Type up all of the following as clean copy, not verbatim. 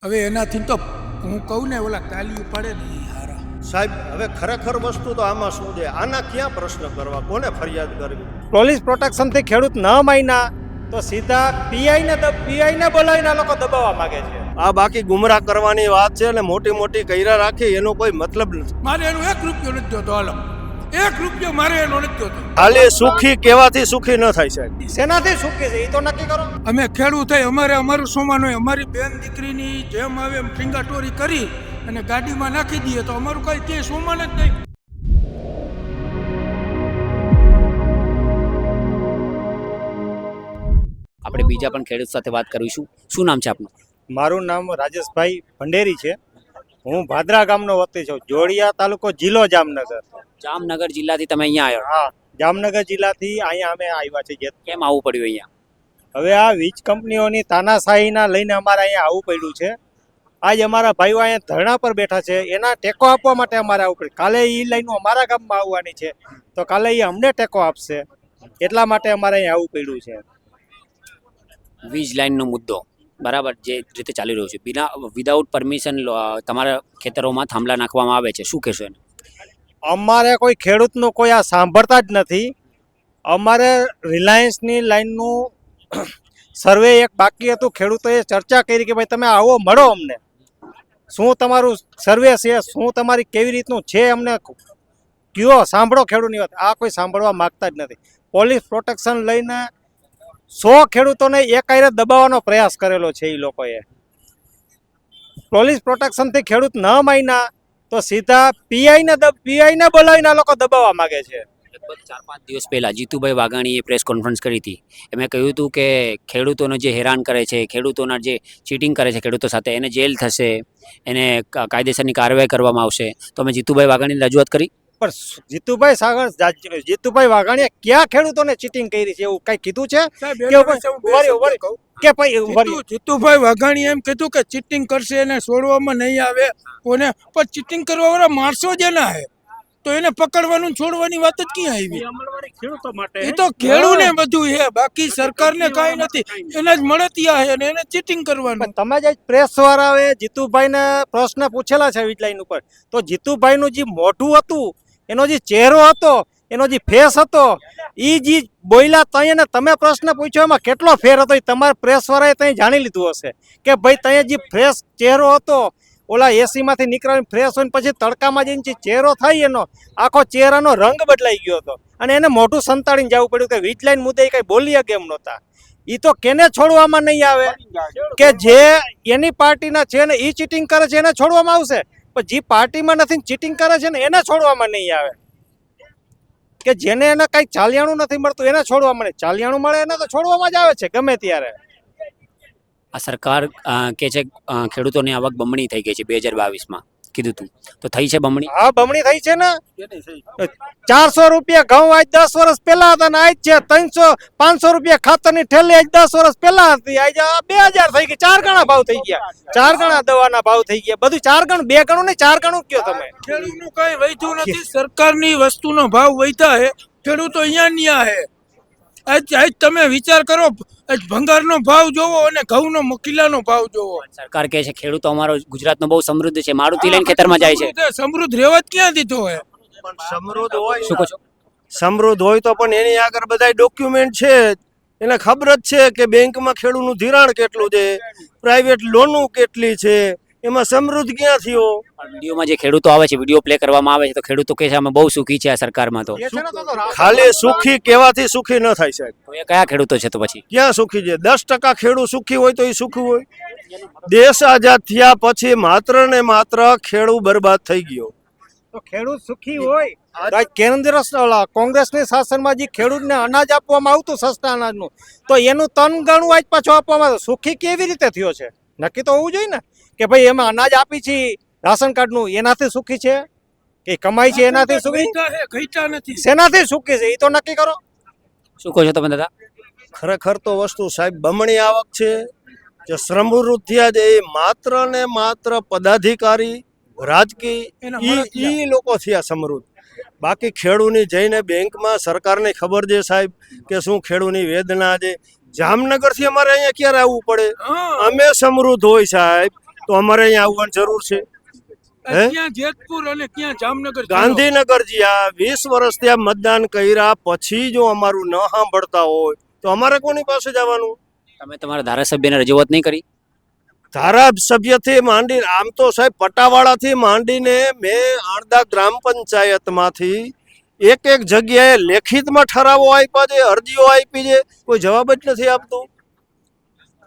હવે એનાથી તો હું કહું ને ઓલા તાલીઓ પડે ને એ હારા. સાહેબ હવે ખરેખર વસ્તુ તો આમાં શું છે, આના ક્યાં પ્રશ્ન કરવા, કોને ફરિયાદ કરવી? પોલીસ પ્રોટેક્શનથી ખેડૂત ન માન્યા તો સીધા પીઆઈને બોલાવીને આ લોકો દબાવવા માંગે છે. આ બાકી ગુમરાહ કરવાની વાત છે અને મોટી મોટી કૈરા રાખી એનો કોઈ મતલબ નથી. મારે એનો 1 રૂપિયો નથી જોતો. હાલો 1 રૂપિયો મારે એનો નથી જોતો. ખાલી સુખી કહેવાથી સુખી ન થાય સાહેબ. શેનાથી સુખી છે એ તો નક્કી કરો. અમે ખેડૂત થઈ, અમારે અમારું સોમાન હોય, અમારી બેન દીકરીની જેમ આવે એમ ઠીંગાટોરી કરી અને ગાડીમાં નાખી દઈએ તો અમારું કઈ તે સોમાન જ નહીં. આપણે બીજા પણ ખેડૂત સાથે વાત કરીશું. શું નામ છે આપનું? મારું નામ રાજેશભાઈ ભંડેરી છે. હું ભાદરા ગામનો વતની છું. જોડિયા તાલુકો, જિલ્લો જામનગર. જામનગર જિલ્લાથી તમે અહીંયા આવ્યા? હા, જામનગર જિલ્લાથી અહીંયા અમે આવ્યા છીએ. કેમ આવવું પડ્યું અહીંયા? હવે આ વીજ કંપનીઓની તાનાશાહીના લઈને અમારે અહીંયા આવવું પડ્યું છે. આજ અમારા ભાઈઓ અહીંયા ધરણા પર બેઠા છે, એના ટેકો આપવા માટે અમારે આવવું પડ્યું. કાલે એ લાઈનો અમારા ગામમાં આવવાની છે તો કાલે એ અમને ટેકો આપશે, એટલા માટે અમારે અહીંયા આવવું પડ્યું છે. વીજ લાઇનનો મુદ્દો બરાબર જે રીતે ચાલી રહ્યો છે, વિધાઉટ પરમિશન તમારા ખેતરોમાં થાંભલા નાખવામાં આવે છે, શું કહેશો એને? અમારે કોઈ ખેડૂતનું કોઈ આ સાંભળતા જ નથી. અમારે રિલાયન્સની લાઈનનું સર્વે એક બાકી હતું. ખેડૂતોએ ચર્ચા કરી કે ભાઈ તમે આવો, મળો અમને, શું તમારું સર્વે છે, શું તમારી કેવી રીતનું છે, અમને કયો, સાંભળો ખેડૂતની વાત. આ કોઈ સાંભળવા માગતા જ નથી. પોલીસ પ્રોટેક્શન લઈને 100 ખેડૂતોને એકાયરે દબાવવાનો પ્રયાસ કરેલો છે. એ લોકોએ પોલીસ પ્રોટેક્શનથી ખેડૂત ન માન્યા તો સીધા પીઆઈને બોલાવીને આ લોકો દબાવવા માંગે છે. લગભગ 4-5 દિવસ પહેલા જીતુભાઈ વાઘાણીએ પ્રેસ કોન્ફરન્સ કરી હતી. એમણે કહ્યું હતું કે ખેડૂતોને જે હેરાન કરે છે, ખેડૂતોના જે ચીટિંગ કરે છે ખેડૂતો સાથે, એને જેલ થશે, એને કાયદેસરની કાર્યવાહી કરવામાં આવશે. તો અમે જીતુભાઈ વાઘાણીની રજૂઆત કરી, પણ જીતુભાઈ વાઘાણીએ ક્યાં ખેડૂતોને ચીટિંગ કરી છે એવું કઈ કીધું છે? કે જીતુભાઈ વાઘાણી એમ કીધું કે ચીટિંગ કરશે એને છોડવામાં નહીં આવે કોને, પણ ચીટિંગ કરવા વાળા માણસો જ એના હે તો એને પકડવાનું છોડવાની વાત જ ક્યાં આવી? એ તો ખેડૂને બધું છે, બાકી સરકારને કાંઈ નથી. એને જ મળતિયા છે અને એને ચીટિંગ કરવાનું. તમે જે પ્રેસ વાળાએ જીતુભાઈને પ્રશ્ન પૂછેલા છે વીજ ઉપર, તો જીતુભાઈનું જે મોઢું હતું, એનો જે ચહેરો હતો, એનો જે ફેસ હતો, એ જે બોલ્યા ત્યાં ને તમે પ્રશ્ન પૂછ્યો એમાં કેટલો ફેર હતો એ તમારા પ્રેસ વાળાએ ત્યાં જાણી લીધું હશે કે ભાઈ ત્યાં જે ફ્રેશ ચહેરો હતો, ઓલા એસીમાંથી નીકળીને ફ્રેશ હોય પછી તડકામાં જઈને જે ચહેરો થાય એનો આખો ચહેરાનો રંગ બદલાઈ ગયો હતો અને એને મોઢું સંતાડીને જવું પડ્યું કે વીજ લાઈન મુદ્દે કંઈ બોલી શકે એમ નહોતા. એ તો કેને છોડવામાં નહીં આવે કે જે એની પાર્ટીના છે ને એ ચીટિંગ કરે છે એને છોડવામાં આવશે, પણ જે પાર્ટીમાં નથી ચીટિંગ કરે છે ને એને છોડવામાં નહીં આવે. કે જેને એને કઈ ચાલિયાણું નથી મળતું એને છોડવામાં નહીં, ચાલિયાણું મળે એને તો છોડવામાં જ આવે છે ગમે ત્યારે. આ સરકાર કે છે ખેડૂતોની આવક બમણી થઈ ગઈ છે 2022માં કીધું તું, તો થઈ છે બમણી? હા, બમણી થઈ છે ને. 400 રૂપિયા ઘઉં આજ 10 વર્ષ પહેલા હતા ને આજ છે 300-500 રૂપિયા ખાતરની ઠેલી આજ 10 વર્ષ પહેલા હતી, આજ 2000 થઈ ગઈ. 4 ગણા ભાવ થઈ ગયા, 4 ગણા દવાના ભાવ થઈ ગયા, બધું 4 ગણું, 2 ગણું ને 4 ગણું કયો તમે. ખેડૂતનું કઈ વધ્યું નથી, સરકારની વસ્તુનો ભાવ વધ્યા હે, ખેડૂતો અહીંયા હે. આજ તમે વિચાર કરો, ભંગારનો ભાવ જોવો અને ઘઉંનો કિલ્લાનો ભાવ જોવો. સરકાર કહે છે ખેડૂતો અમારો ગુજરાતનો બહુ સમૃદ્ધ છે, મારુતિ લઈને ખેતરમાં જાય છે. સમૃદ્ધ રહેવા જ ક્યાં દીધો હે? પણ સમૃદ્ધ હોય, શું કહો છો? સમૃદ્ધ હોય તો પણ એની આગળ બધા ડોક્યુમેન્ટ છે, એને ખબર જ છે કે બેંકમાં ખેડૂતનું ધિરાણ કેટલું છે, પ્રાઇવેટ લોનો કેટલી છે, એમાં સમૃદ્ધ ક્યાં થયો? વિડીયોમાં જે ખેડૂતો આવે છે, વિડીયો પ્લે કરવામાં આવે છે તો ખેડૂતો કહે છે અમે બહુ સુખી છે આ સરકારમાં. તો ખાલી સુખી કહેવાથી સુખી ન થાય સાહેબ. તો એ કયા ખેડૂતો છે? તો પછી ક્યાં સુખી છે? 10% ખેડૂત સુખી હોય તો એ સુખી હોય? દેશ આઝાદ થયા પછી માત્ર ને માત્ર ખેડૂત બરબાદ થઈ ગયો. તો ખેડૂત સુખી હોય, કેન્દ્ર કોંગ્રેસની શાસનમાં જે ખેડૂતને અનાજ આપવામાં આવતું સસ્તા અનાજનું, તો એનું 3 ગણું આજ પાછું આપવામાં આવે. સુખી કેવી રીતે થયો છે? નક્કી તો હોવું જોઈએ ને કે ભાઈ એમાં અનાજ આપી છે રાશન કાર્ડનું, એનાથી સુખી છે કે કમાઈ છે એનાથી સુખી? શેનાથી સુખી છે એ તો નક્કી કરો. શું કહો છો તમે દાદા? ખરેખર તો વસ્તુ સાહેબ બમણી આવક છે, જે સમૃદ્ધ થયા છે એ માત્ર ને માત્ર પદાધિકારી રાજકીય ઈ લોકો થયા સમૃદ્ધ. બાકી ખેડૂની જઈને બેંકમાં સરકારને ખબર છે સાહેબ કે શું ખેડૂની વેદના છે. જામનગર થી અમારે અહીંયા ક્યારે આવવું પડે? અમે સમૃદ્ધ હોય સાહેબ તો અમારે અહીંયા આવવાની જરૂર છે? હે? ક્યાં જેતપુર અને ક્યાં જામનગર ગાંધીનગરજી આ 20 વર્ષ ત્યાં મતદાન કર્યા પછી જો અમારું ન સાંભળતા હોય તો અમારે કોની પાસે જવાનું? તમે તમારા ધારાસભ્યને રજૂઆત નહીં કરી? ધારાસભ્યથી માંડી આમ તો સાહેબ પટાવાળાથી માંડીને મેં આણદા ગ્રામ પંચાયતમાંથી એક જગ્યાએ લેખિતમાં ઠરાવો આપ્યા છે, અરજીઓ આપી છે, કોઈ જવાબ જ નથી આપતું.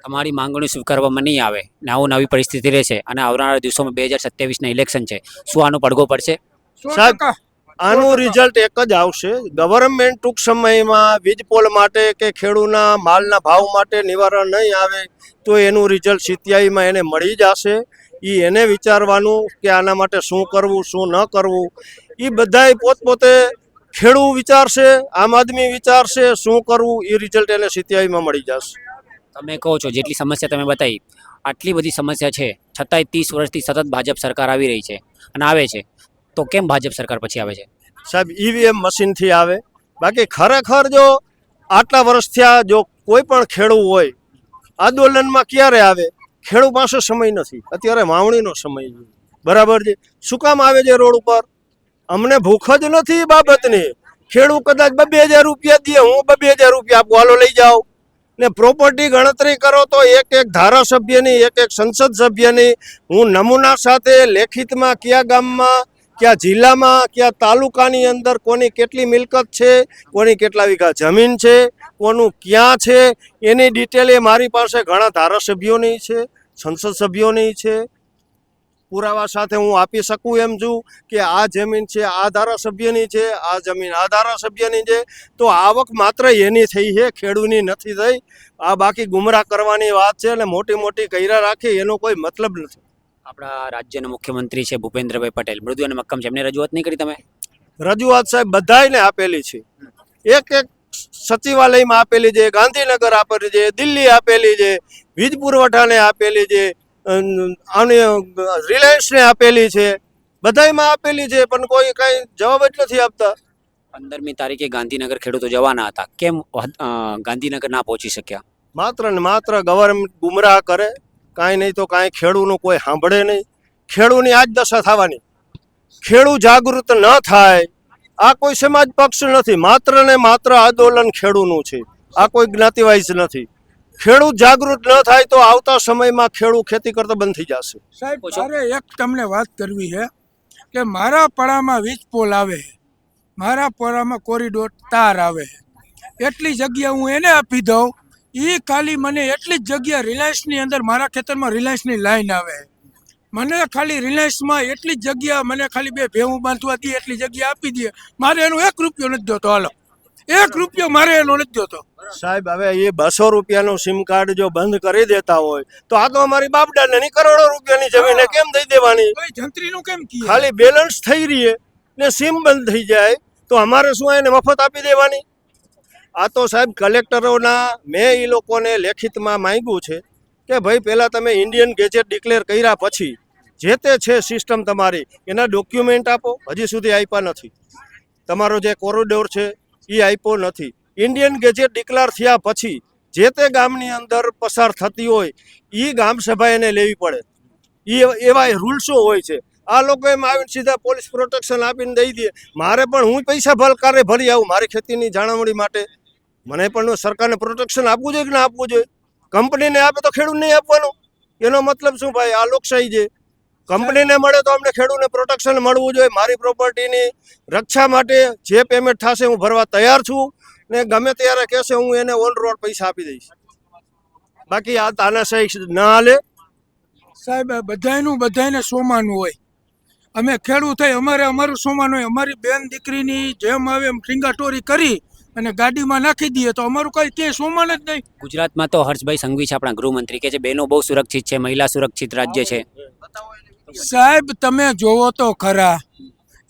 તમારી માંગણીઓ સ્વીકારવામાં નહીં આવે ને આવું નવી પરિસ્થિતિ રહેશે અને આવનારા દિવસોમાં 2027ના ઇલેક્શન છે, શું આનો પડઘો પડશે? સાહેબ, આનું રિઝલ્ટ એક જ આવશે. ગવર્મેન્ટ ટૂંક સમયમાં વીજપોલ માટે કે ખેડૂના માલના ભાવ માટે નિવારણ નહીં આવે તો એનું રિઝલ્ટ 87માં એને મળી જશે. એને વિચારવાનું કે આના માટે શું કરવું શું ન કરવું એ બધાય પોતપોતે ખેડૂત વિચારશે, આમ આદમી વિચારશે શું કરવું, એ રિઝલ્ટ એને 87માં મળી જશે. તમે કહો છો જેટલી સમસ્યા તમે બતાવી, આટલી બધી સમસ્યા છે છતાંય 30 વર્ષથી સતત ભાજપ સરકાર આવી રહી છે અને આવે છે, તો કેમ ભાજપ સરકાર પછી આવે છે? સાહેબ, ઈવીએમ મશીનથી આવે. બાકી ખરેખર જો આટલા વર્ષ થયા જો કોઈ પણ ખેડૂત હોય આંદોલનમાં ક્યારે આવે? ખેડૂત પાસે સમય નથી, અત્યારે વાવણીનો સમય છે, બરાબર છે. શું કામ આવે છે રોડ ઉપર? અમને ભૂખ જ નથી એ બાબતની. ખેડૂત કદાચ 2000 રૂપિયા દે, હું 2000 રૂપિયા આપું, હાલો લઈ જાઓ. ને પ્રોપર્ટી ગણતરી કરો તો એક ધારાસભ્યની એક સંસદ સભ્યની હું નમૂના સાથે લેખિતમાં કયા ગામમાં કયા જિલ્લામાં કયા તાલુકાની અંદર કોની કેટલી મિલકત છે, કોની કેટલા વીઘા જમીન છે, કોનું ક્યાં છે, એની ડિટેલ એ મારી પાસે ઘણા ધારાસભ્યોની છે, સંસદ સભ્યોની છે. પુરાવા સાથે હું આપી શકું એમ છું કે આ જમીન છે આ ધારાસભ્યની છે, આ જમીન આ ધારાસભ્યની છે. તો આવક માત્ર એની થઈ છે, ખેડૂતની નથી થઈ. આ બાકી ગુમરાહ કરવાની વાત છે અને મોટી મોટી કર્યા રાખી એનો કોઈ મતલબ નથી. આપણા રાજ્યના મુખ્યમંત્રી છે ભૂપેન્દ્રભાઈ પટેલ, મૃદુ અને મક્કમ છે, એમને રજૂઆત નહીં કરી તમે? રજૂઆત સાહેબ બધાયને આપેલી છે, એક સચિવાલયમાં આપેલી છે, ગાંધીનગર આપેલી છે, દિલ્હી આપેલી છે, વીજ પુરવઠાને આપેલી છે, રિલાયન્સને આપેલી છે, બધાયમાં આપેલી છે, પણ કોઈ કઈ જવાબ જ નથી આપતા. 15મી તારીખે ગાંધીનગર ખેડૂતો જવાના હતા, કેમ ગાંધીનગર ના પહોંચી શક્યા? માત્ર ને માત્ર ગવર્મેન્ટ ગુમરાહ કરે, કાંઈ નહીં તો કાંઈ ખેડૂતનું કોઈ સાંભળે નહીં. ખેડૂતની આ જ દશા થવાની. ખેડૂત જાગૃત ન થાય, આ કોઈ સમાજ પક્ષ નથી, માત્ર ને માત્ર આંદોલન ખેડૂતનું છે, આ કોઈ જ્ઞાતિવાઇઝ નથી. ખેડૂત જાગૃત ન થાય તો આવતા સમયમાં ખેડૂત ખેતી કરતો બંધ થઈ જશે. સાહેબ, મારે એક તમને વાત કરવી છે કે મારા પડામાં વીજ પોલ આવે છે, મારા પડામાં કોરિડોર તાર આવે છે, એટલી જગ્યા હું એને આપી દઉં. એ ખાલી મને એટલી જ જગ્યા રિલાયન્સની અંદર મારા ખેતરમાં રિલાયન્સની લાઈન આવે છે, મને ખાલી રિલાયન્સમાં એટલી જ જગ્યા, મને ખાલી 2 ભેહું બાંધવા દે એટલી જગ્યા આપી દે. મારે એનો 1 રૂપિયો નથી જોતો. હાલો, 1 રૂપિયો મારે એનો નથી જોતો. સાહેબ, હવે એ 200 રૂપિયાનું સિમ કાર્ડ જો બંધ કરી દેતા હોય તો આ તો અમારી બાપડાની કરોડો રૂપિયાની જમીન કેમ દઈ દેવાની? જંત્રીનું કેમ કીએ? ખાલી બેલેન્સ થઈ રહીએ ને સિમ બંધ થઈ જાય તો અમારે શું એને મફત આપી દેવાની? આ તો સાહેબ કલેક્ટરોના મેં એ લોકોને લેખિતમાં માંગ્યું છે કે ભાઈ પહેલાં તમે ઇન્ડિયન ગેજેટ ડિક્લેર કર્યા પછી જે તે છે સિસ્ટમ તમારી એના ડોક્યુમેન્ટ આપો. હજી સુધી આપ્યા નથી. તમારો જે કોરિડોર છે એ આપ્યો નથી. ઇન્ડિયન ગેજેટ ડિક્લેર થયા પછી જે તે ગામની અંદર પસાર થતી હોય એ ગામ સભા એને લેવી પડે. એવા રૂલ્સો હોય છે. આ લોકો એમ આવીને સીધા પોલીસ પ્રોટેક્શન આપીને દઈ દે. મારે પણ હું પૈસા ભલકારે ભરી આવું મારી ખેતીની જાળવણી માટે. મને પણ સરકારને પ્રોટેક્શન આપવું જોઈએ કે ના આપવું જોઈએ? કંપનીને આપે તો ખેડૂતને નહીં આપવાનું? એનો મતલબ શું ભાઈ? આ લોકશાહી છે. કંપનીને મળે તો અમને ખેડૂતને પ્રોટેક્શન મળવું જોઈએ. મારી પ્રોપર્ટીની રક્ષા માટે જે પેમેન્ટ થશે હું ભરવા તૈયાર છું ને ગમે ત્યારે કહેશે હું એને ઓન રોડ પૈસા આપી દઈશ. બાકી આ તાનાશાહી ના હાલે. સાહેબ, બધાને સોમાનું હોય. અમે ખેડૂત થઈ, અમારે અમારું સોમાન હોય. અમારી બેન દીકરીની જેમ આવે એમ ટીંગાટોરી કરી અને ગાડીમાં નાખી દઈએ તો અમારું કઈ ક્યાંય સોમાન જ નહીં. ગુજરાતમાં તો હર્ષભાઈ સંઘવી છે આપણા ગૃહમંત્રી, કે છે બહેનો બહુ સુરક્ષિત છે, મહિલા સુરક્ષિત રાજ્ય છે. સાહેબ, તમે જોવો તો ખરા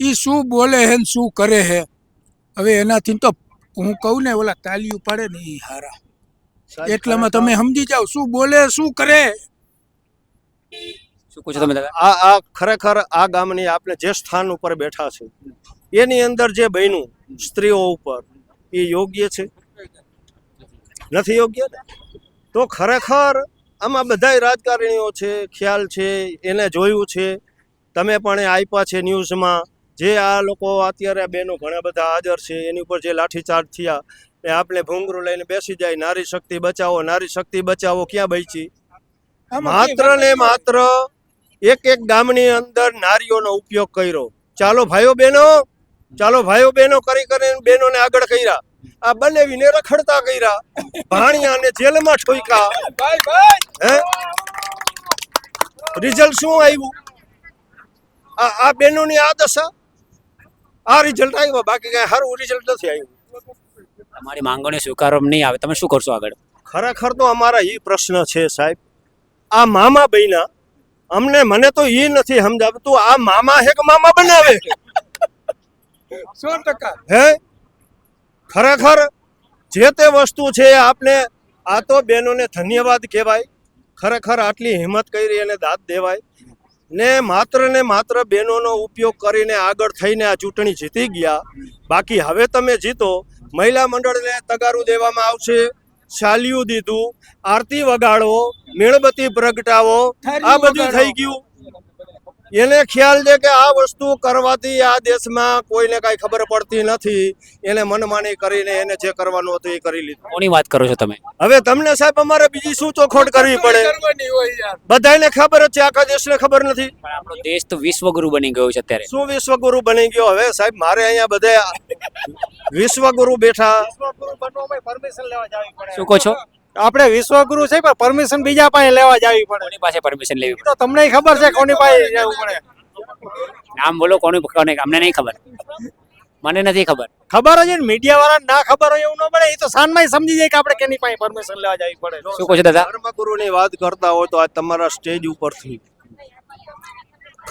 એ શું બોલે હે ને શું કરે હે. હવે એનાથી તો હું કહું ને ઓલા તાલીઓ પાડે ને એ હારા, એટલામાં તમે સમજી જાઓ શું બોલે શું કરે. શું કહો છો તમે દાદા? આ ખરેખર આ ગામની આપણે જે સ્થાન ઉપર બેઠા છે એની અંદર જે બન્યું સ્ત્રીઓ ઉપર એ યોગ્ય છે? નથી યોગ્ય ને? તો ખરેખર આમાં બધાય રાજકારણીઓ છે, ખ્યાલ છે, એને જોયું છે, તમે પણ એ આપ્યા છે ન્યૂઝમાં. જે આ લોકો અત્યારે બહેનો ઘણા બધા હાજર છે એની ઉપર જે લાઠીચાર્જ થયા એ આપણે ભૂંગરું લઈને બેસી જાય, નારી શક્તિ બચાવો, નારી શક્તિ બચાવો, ક્યાં બચી? માત્ર ને માત્ર એક ગામની અંદર નારીઓનો ઉપયોગ કર્યો. ચાલો ભાઈઓ બહેનો કરી કરીને બહેનોને આગળ કર્યા. આ બનાવીને રખડતા કર્યા, ભાણિયાને જેલમાં ઠોક્યા. હે, રિઝલ્ટ શું આવ્યું? આ બહેનોની આ દશા, આ રિઝલ્ટ આવ્યું. બાકી કઈ સારું રિઝલ્ટ નથી આવ્યું. તમારી માંગણીઓ સ્વીકારવામાં નહીં આવે, તમે શું કરશો આગળ? ખરેખર તો અમારા એ પ્રશ્ન છે સાહેબ, આ મામા બન્યા, મને તો એ નથી સમજાવતું, આ મામા હે કે મામા બનાવે? 100%. હે, ખરેખર જે તે વસ્તુ છે આપને, આ તો બહેનોને ધન્યવાદ કહેવાય. ખરેખર આટલી હિંમત કરી અને દાદ દેવાય ને માત્ર બહેનોનો ઉપયોગ કરીને આગળ થઈને આ ચૂંટણી જીતી ગયા. બાકી હવે તમે જીતો, મહિલા મંડળને તગારું દેવામાં આવશે, શાલિયું દીધું, આરતી વગાડો, મીણબત્તી પ્રગટાવો, આ બધું થઈ ગયું. એને ખ્યાલ છે કે આ વસ્તુ કરવાથી આ દેશમાં કોઈને કાંઈ ખબર પડતી નથી. એને મનમાની કરીને એને જે કરવાનું હતું એ કરી લીધું. કોની વાત કરો છો તમે? હવે તમને સાહેબ અમારે બીજી શું ચોખવટ કરવી પડે? કરવાની હોય યાર. બધાને ખબર જ છે, આખા દેશને ખબર નથી. પણ આપણો દેશ તો વિશ્વગુરુ બની ગયો છે અત્યારે. શું વિશ્વગુરુ બની ગયો? હવે સાહેબ મારે અહીંયા બધા વિશ્વગુરુ બેઠા. પરમિશન લેવા જવી પડે. શું કહો છો? આપણે વિશ્વગુરુ છે પણ પરમિશન બીજા પાસે લેવા જવી પડે. કોની પાસે પરમિશન લેવી એ તો તમને ખબર છે કોની પાસે જવું પડે. પડે? નામ બોલો કોની, અમને નહીં ખબર, મને નથી ખબર. ખબર જ ને, મીડિયા વાળા ના ખબર હોય એવું ન પડે. એ તો સાંજમાં સમજી જાય કે આપણે કેની પાસે પરમિશન લેવા જવી પડે. શું કહો છો દાદા? ધર્મગુરુની વાત કરતા હોય તો આજ તમારા સ્ટેજ ઉપરથી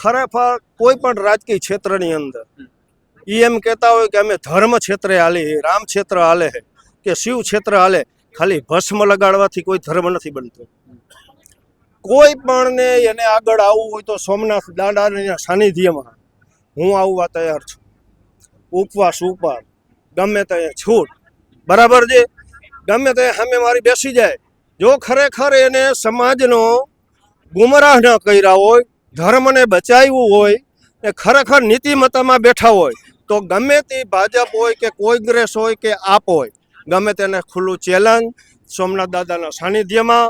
ખરેખર કોઈ પણ રાજકીય ક્ષેત્રની અંદર એમ કહેતા હોય કે અમે ધર્મ ક્ષેત્રે હાલે, રામ ક્ષેત્ર હાલે કે શિવ ક્ષેત્ર હાલે, ખાલી ભસ્મ લગાડવાથી કોઈ ધર્મ નથી બનતો. કોઈ પણ ને એને આગળ આવવું હોય તો સોમનાથ દાદાના સાનિધ્યમાં હું આવવા તૈયાર છું. ઉપવાસ ઉપર ગમે ત્યાં છૂટ, બરાબર છે, ગમે ત્યાં સામે મારી બેસી જાય. જો ખરેખર એને સમાજનો ગુમરાહ ન કર્યા હોય, ધર્મને બચાવ્યું હોય ને ખરેખર નીતિમત્તામાં બેઠા હોય તો ગમે તે ભાજપ હોય કે કોંગ્રેસ હોય કે આપ હોય, ગમે તેને ખુલ્લું ચેલેન્જ. સોમનાથ દાદાના સાનિધ્યમાં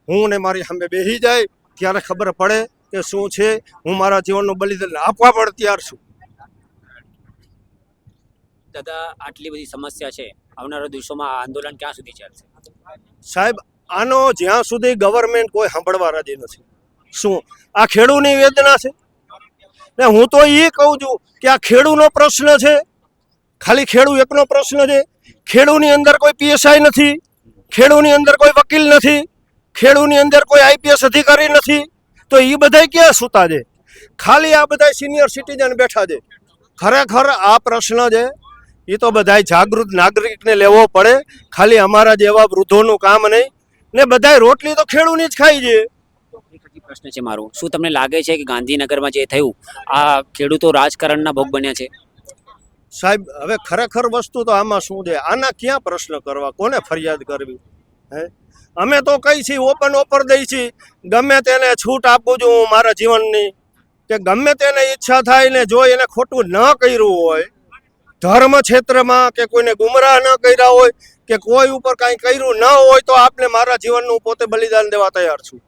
હું ને મારી સામે બેસી જાય ત્યારે ખબર પડે કે શું છે. હું મારા જીવનનું બલિદાન આપવા પણ તૈયાર છું. દાદા, આટલી બધી સમસ્યા છે, આવનારા દિવસોમાં આ આંદોલન ક્યાં સુધી ચાલશે? સાહેબ આનો જ્યાં સુધી ગવર્મેન્ટ કોઈ સાંભળવા રાજી નથી. શું આ ખેડૂતની વેદના છે? ને હું તો એ કહું છું કે આ ખેડૂતનો પ્રશ્ન છે, ખાલી ખેડૂત એકનો પ્રશ્ન છે. ખેડૂતની અંદર કોઈ પીએસઆઈ નથી, ખેડૂતની અંદર કોઈ વકીલ નથી, ખેડૂતની અંદર કોઈ આઈપીએસ અધિકારી નથી. તો એ બધા ક્યાં સૂતા છે? ખાલી આ બધા સિનિયર સિટીઝન બેઠા છે. ખરેખર આ પ્રશ્ન છે એ તો બધાય જાગૃત નાગરિકને લેવો પડે. ખાલી અમારા જેવા વૃદ્ધોનું કામ નહીં. ને બધાય રોટલી તો ખેડૂતની જ ખાઈ છે. એક હજી પ્રશ્ન છે મારો, શું તમને લાગે છે કે ગાંધીનગરમાં જે થયું આ ખેડૂતો રાજકારણના ભોગ બન્યા છે? સાહેબ હવે ખરેખર વસ્તુ તો આમાં શું છે, આના ક્યાં પ્રશ્ન કરવા, કોને ફરિયાદ કરવી? હે, અમે તો કઈ છીએ, ઓપન દઈ છીએ, ગમે તેને છૂટ આપું છું હું મારા જીવનની, કે ગમે તેને ઈચ્છા થાય ને જો એને ખોટું ન કર્યું હોય, ધર્મ ક્ષેત્રમાં કે કોઈને ગુમરાહ ન કર્યા હોય કે કોઈ ઉપર કાંઈ કર્યું ન હોય તો આપને મારા જીવનનું પોતે બલિદાન દેવા તૈયાર છું.